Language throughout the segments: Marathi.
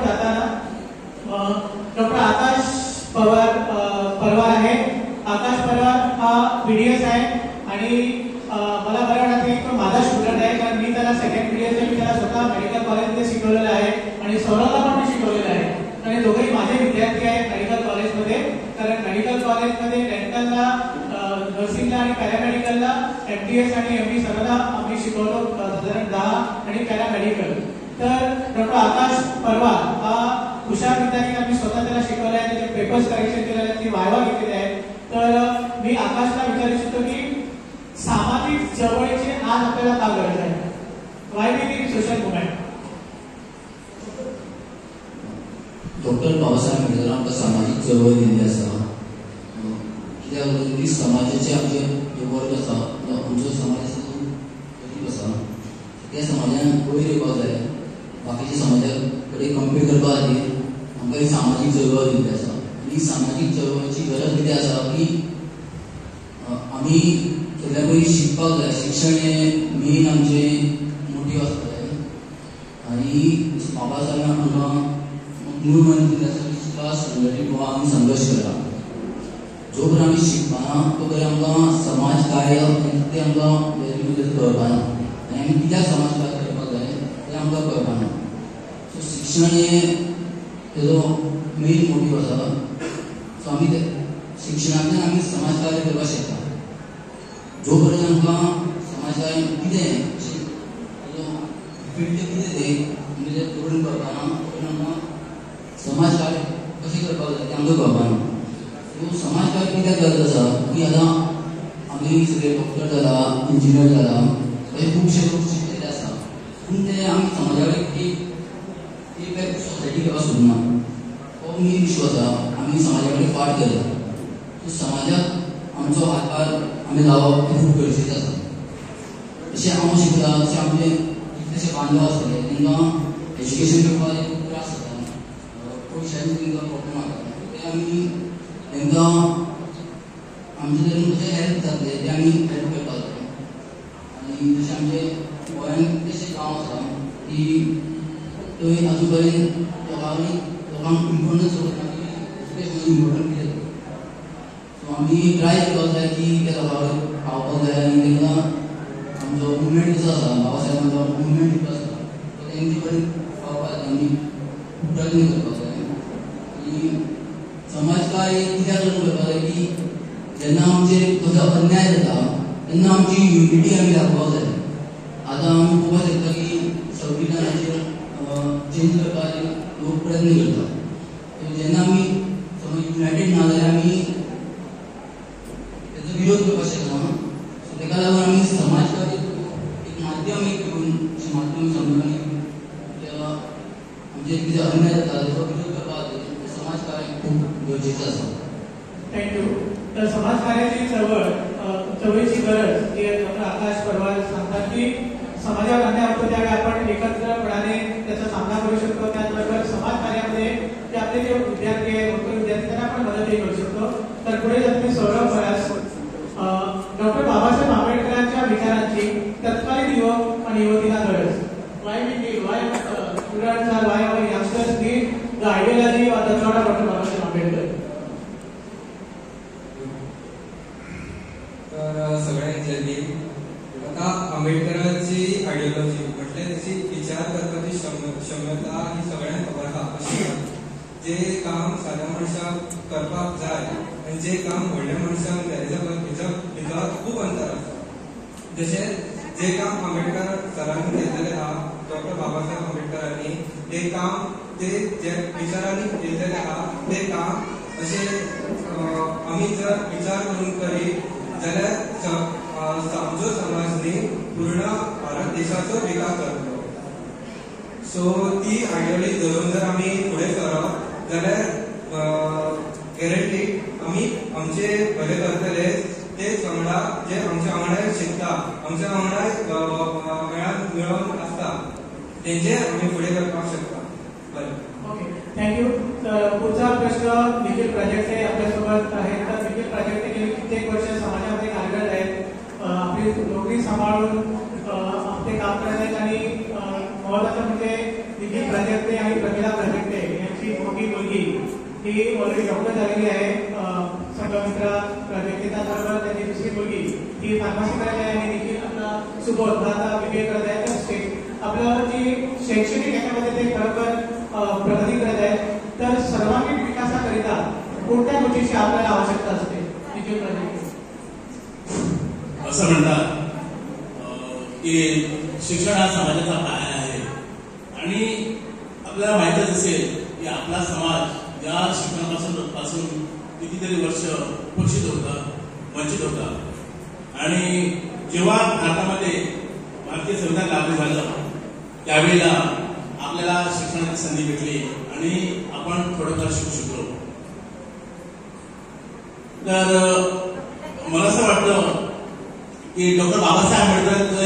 आपण जाताना डॉक्टर आकाश परवार आहे. आकाश परवार हा BDS आहे आणि मला बरं वाटतं की तो माझा स्टुडंट आहे, कारण मी त्याला सेकंड BDS मी त्याला स्वतः मेडिकल कॉलेजमध्ये शिकवलेलं आहे आणि सौरभला पण मी शिकवलेलं आहे. आणि दोघेही माझे विद्यार्थी आहेत मेडिकल कॉलेजमध्ये. कारण मेडिकल कॉलेजमध्ये डेंटलला, नर्सिंगला आणि पॅरामेडिकलला MDS आणि MD सर्वांना आम्ही शिकवतो, साधारण 10 आणि पॅरामेडिकल. तर डॉक्टर आकाश परवार हा हुशार विद्यार्थी, आम्ही स्वतः त्याला शिकवलं आहे, त्याचे पेपर्स करेक्शन केलेले आहेत, ती वायवा घेतलेली आहे. तर मी आकाशला विचारू इच्छितो की सामाजिक चळवळीची आज आपल्याला का गरज आहे? Why we need social movement? Doctor Babasaheb Ambedkar आमकां सामाजिक चळवळ दिल्ली आसा. कित्याक लागून समाजाचे आमचे जे वर्ग आसा, आमचो समाज गरीब आसा, त्या समाजान वयर येवपाक जाय. बाकीच्या समाजा कडेन कम्पेर करपा खातीर आमकां ही सामाजीक चळवळ दिल्ली आसा. ही सामाजीक चळवळीची गरज कितें आसा की आमी सगळ्या पयलीं शिकपाक जाय. शिक्षण हें मेन आमचें मोटीव आसता जाय. आनी बाबासाहेबान आमकां मूळ मंत्र आसा की शिका, संघटीत व्हा आनी संघर्ष करा. जो पर्यंत आमी शिकपाना तो पर्यंत आमकां समाज कार्य तें आमकां व्हॅल्यू कळपाना आनी आमी कित्याक समाज कार्य करपाक जाय तें आमकां कळपाना. सो शिक्षण हें तेजो मेन मोटीव आसा. सो आमी शिक्षणांतल्यान आमी समाज कार्य करपाक शकता. जो पर्यंत आमकां समाज कार्य कितें तेजो फिल्ड कितें तें आमी तें करून कळपाना, तो पर्यंत आमकां समाज कार्य कशें करपाक जाय तें आमकां कळपाना. सो समाज कार्य कित्याक गरज आसा की आतां आमी सगळे डॉक्टर जाला, इंजिनियर जाला, अशे खुबशे लोक शिकलेले आसा, पूण ते आमी समाजा कडेन एक सोसायटी घेवपाक सोदना. हो मेन इशू आसा. आमी समाजा कडेन फाट केला. सो समाजाक आमचो आकार आमी लावप हें खूब गरजेचें आसा. जशें हांव शिकला तशें आमचे कितलेशे बांदव आसतले, तांकां एज्युकेशन घेवपाक खूब त्रास जाता, पयशांचो तांकां प्रॉब्लेम जाता. ते आमी तांकां आमचे तरेन कशें हेल्प जातले तें आमी हेल्प करपाक जाय. आनी जशें आमचे गोंयांत कितलेशे गांव आसा की थंय आजून पर्यंत लोकांक इम्पोर्टन्स करना की एज्युकेशन इम्पोर्टंट कितें. सो आमी ट्राय करपाक जाय की त्या लोकां कडेन पावपाक जाय आनी तांकां आमचो मुवमेंट जो आसा, बाबासाहेबांचो मुवमेंट जो आसा तो तेंचे कडेन पावपाक जाय. आमी प्रयत्न करपाक जाय. आनी समाज कार्य कित्याक लागून करपाक जाय की जेन्ना आमचेर खंयचो अन्याय जाता तेन्ना आमची युनिटी आमी दाखोवपाक जाय. आतां आमी पळोवपाक शकता की संविधानाचेर चेंज करपाक लोक प्रयत्न करता. सो जेन्ना आमी समज युनायटेड ना जाल्यार आमी तेजो विरोध करपाक शकना. सो तेका लागून आमी समाज कार्य एक माध्यम घेवन अशें माध्यम समजून आमचेर कितें अन्याय जाता तेजो विरोध करपाक जाय. समाज कार्य खूब गरजेचें आसा. थँक्यू. तर समाज कार्याची चळवळीची गरज जी डॉक्टर आकाश परवार सांगतात की समाजावर अन्याय होतो त्यावेळी आपण एकत्रपणाने त्याचा सामना करू शकतो. त्याचबरोबर समाज कार्यामध्ये जे आपले जे विद्यार्थी आहेत, डॉक्टर विद्यार्थी, त्यांना आपण मदतही करू शकतो. तर पुढे जाते सौरभ व्यास. डॉक्टर बाबासाहेब आंबेडकरांच्या विचारांची तत्कालीन युवक आणि युवतीला गरज. Why we need, why students are, why our youngsters need the ideology or the thought of doctor Babasaheb Ambedkar. तर सगळ्यांत जल्दी आता आंबेडकरांची आयडियोलॉजी म्हटल्यार त्याची विचार करपाची क्षमता ही सगळ्यांक खबर आहा. अशें जे काम साध्या मनशाक करपाक जाय आनी जे काम व्हडल्या मनशाक जाय हेच्या भितर खूब अंतर आसा. जशें जे काम आंबेडकर सरांनी केल्लेलें आहा, डॉक्टर बाबासाहेब आंबेडकरांनी ते काम ते जे विचारांनी केल्लेलें आहा ते काम अशें आमी जर विचार करून करीत जाल्यार आमचो समाजनी पूर्ण भारत देशाचो विकास जातलो. सो ती आयडियोलॉजी धरून जर आमी फुडें सरप जाल्यार गॅरंटी आमी आमचे बरे करतले. तेच वांगडा जे आमच्या वांगडा शिकता, आमच्या वांगडा मेळोन आसता तेंचे आमी फुडें करपाक शकता. बरें, ओके, थँक्यू. तर पुढचा प्रश्न निखिल प्राजक्ते आपल्यासोबत आहे. तर निखिल प्राजक्ते गेली कित्येक वर्ष समाजामध्ये कार्यरत आहेत, आपली नोकरी सांभाळून आपले काम करत आहेत आणि महत्त्वाचं म्हणजे निखिल प्राजक्ते आणि प्रमिला प्राजक्ते मोठी मुलगी ही ऑलरेडी डॉक्टर झालेली आहे. संघमित्रा व्यक्तिगताबरोबर त्याची दुसरी मुलगी ही फार्मसी करत आहे आणि देखील आपला सुबोध हा आता BBA करत आहे. तर आपलं जी शैक्षणिक याच्यामध्ये ते खरोखर प्रगती करत आहे. तर सर्वांगीण विकासाकरिता कोणत्या गोष्टीची आपल्याला आवश्यकता असते? असं म्हणतात की शिक्षण हा समाजाचा पाया आहे आणि आपल्याला माहितच असेल की आपला समाज या शिक्षणापासून कितीतरी वर्ष उपेक्षित होता, वंचित होता. आणि जेव्हा भारतामध्ये भारतीय संविधान लागू झालं त्यावेळेला आपल्याला शिक्षणाची संधी भेटली आणि आपण थोडंफार शिकू शकलो. तर मला असं वाटतं की डॉक्टर बाबासाहेब आंबेडकरांचं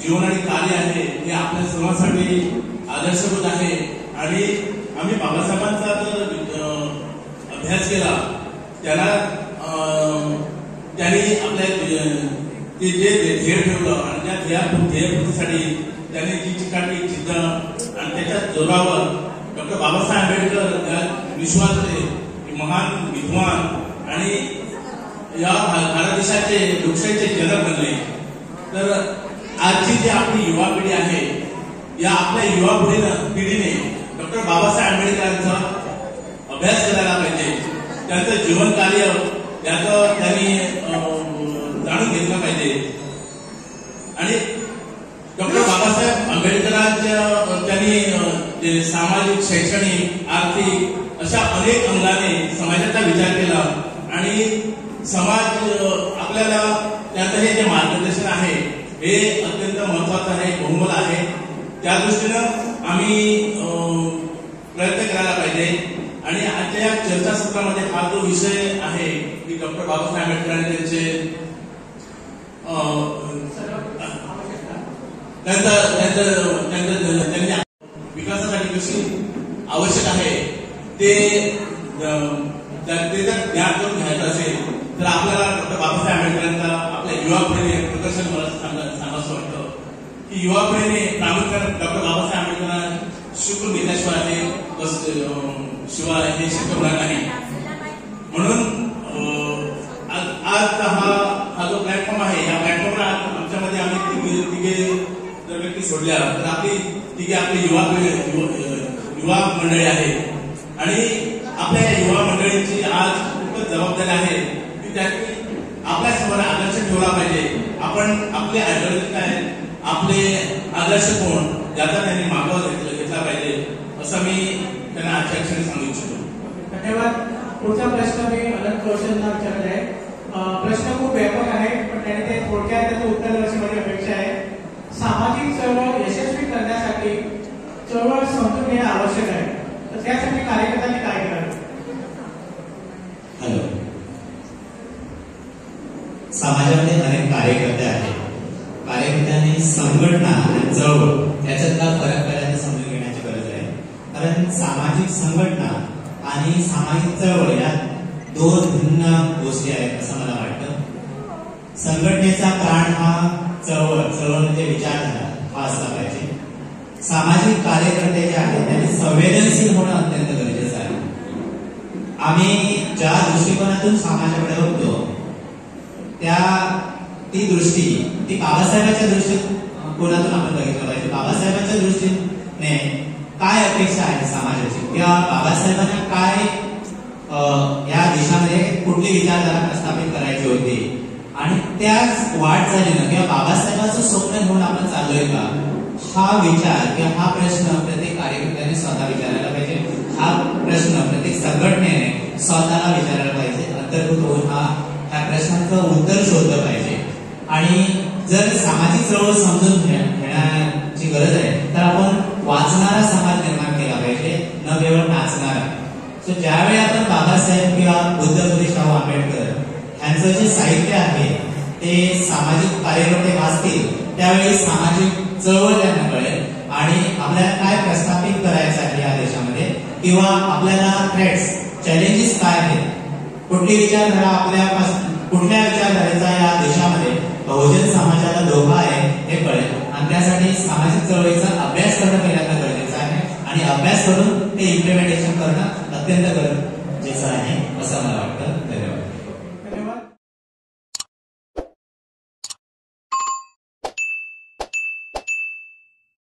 जीवन आणि कार्य आहे हे आपल्या सर्वांसाठी आदर्शभूत आहे. आणि आम्ही बाबासाहेबांचा जर अभ्यास केला त्यांनी आपल्या जे ध्येय ठेवलं आणि त्या ध्येयपूर्तीसाठी त्यांनी जी चिकाटी जिद्द आणि त्याच्या जोरावर डॉक्टर बाबासाहेब आंबेडकर या विश्वातले महान विद्वान आणि या भारत देशाचे लोकशाहीचे जनक बनले. तर आजची जी आपली युवा पिढी आहे या आपल्या युवा पिढीने डॉक्टर बाबासाहेब आंबेडकरांचा अभ्यास करायला पाहिजे. त्यांचं जीवन कार्य याचं त्यांनी जाणून घेतलं पाहिजे. आणि डॉक्टर बाबासाहेब आंबेडकरांच्या त्यांनी सामाजिक, शैक्षणिक, आर्थिक अशा अनेक अंगाने समाजाचा विचार केला आणि समाज आपल्याला त्याचं हे जे मार्गदर्शन आहे हे अत्यंत महत्वाचं आहे, बहुमोल आहे. त्या दृष्टीनं आम्ही प्रयत्न करायला पाहिजे. आणि आजच्या या चर्चासत्रामध्ये हा जो विषय आहे की डॉक्टर बाबासाहेब आंबेडकरांनी त्यांनी विकासासाठी कशी आवश्यक आहे ते जर ज्ञान करून घ्यायचं असेल तर आपल्याला डॉक्टर बाबासाहेब आंबेडकरांचा आपल्या युवा पिढीने प्रदर्शन मला सांगावं वाटतं की युवा पिढीने प्रामुख्याने डॉक्टर बाबासाहेब आंबेडकरांना शिकून घेतल्याशिवाय शिवाय हे शक्य होणार नाही. म्हणून आज हा जो प्लॅटफॉर्म आहे या प्लॅटफॉर्मला आमच्यामध्ये आम्ही तिघे जर व्यक्ती सोडल्या तर आपली युवा मंडळी आहे आणि आपल्या युवा मंडळींची आज खूपच जबाबदारी आहे की त्यांनी आपल्यासमोर आदर्श ठेवला पाहिजे. आपण आपले आयडियोलॉजी काय, आपले आदर्श कोण याचा त्यांनी मागोवा घेतला पाहिजे असं मी त्यांना आजच्या क्षणी सांगू इच्छितो. धन्यवाद. पुढचा प्रश्न मी अनंत कौशलला विचारत आहे. प्रश्न खूप व्यापक आहे पण त्याने ते थोडक्यात त्याचं उत्तर देण्याची माझी अपेक्षा आहे. सामाजिक चळवळ यशस्वी करण्यासाठी चळवळ समजून घेणे आवश्यक आहे. तर त्यासाठी कार्यकर्त्यांनी काय करावे? हॅलो, समाजामध्ये अनेक कार्यकर्ते आहेत. कार्यकर्त्यांनी संघटना आणि चळवळ याच्यातला फरक करायला समजून घेण्याची गरज आहे. कारण सामाजिक संघटना आणि सामाजिक चळवळ या दोन भिन्न गोष्टी आहेत असं मला वाटतं. संघटनेचा प्राण हा चळवळ म्हणजे विचारधारा हा असला पाहिजे. सामाजिक कार्यकर्ते जे आहेत त्यांनी संवेदनशील होणं अत्यंत गरजेचं आहे. आम्ही ज्या दृष्टिकोनातून समाजाकडे बघतो ती दृष्टी बाबासाहेबांच्या दृष्टिकोनातून आपण बघितलं पाहिजे. बाबासाहेबांच्या दृष्टीने काय अपेक्षा आहे समाजाची किंवा बाबासाहेबांना काय या देशामध्ये कुठली विचारधारा प्रस्थापित करायची होती आणि त्याच वाटचालीनं किंवा बाबासाहेबांचं स्वप्न घेऊन आपण चाललोय का हा विचार किंवा हा प्रश्न प्रत्येक कार्यकर्त्याने स्वतः विचारायला पाहिजे. हा प्रश्न प्रत्येक संघटनेने स्वतःला विचारायला पाहिजे. अंतर्भूत होऊन ह्या प्रश्नाचं उत्तर शोधलं पाहिजे. आणि जर सामाजिक चळवळ समजून घेण्याची गरज आहे तर आपण वाचणारा समाज निर्माण केला पाहिजे, न केवळ नाचणारा. सो ज्यावेळी आपण बाबासाहेब किंवा बुद्धपुरी शाहू आंबेडकर यांचं जे साहित्य आहे ते सामाजिक कार्यकर्ते वाचतील त्यावेळी सामाजिक चळवळ त्यांना कळेल आणि आपल्याला काय प्रस्थापित करायचं आहे या देशामध्ये किंवा आपल्याला थ्रेट्स, चॅलेंजेस काय आहेत, कुठली विचारधारा आपल्यापासून कुठल्या विचारधारेचा या देशामध्ये बहुजन समाजाला धोका आहे हे कळेल. आणि त्यासाठी सामाजिक चळवळीचा अभ्यास करणं पहिल्यांदा गरजेचं आहे आणि अभ्यास करून ते इम्प्लिमेंटेशन करणं अत्यंत गरजेचं आहे असं मला वाटतं. धन्यवाद.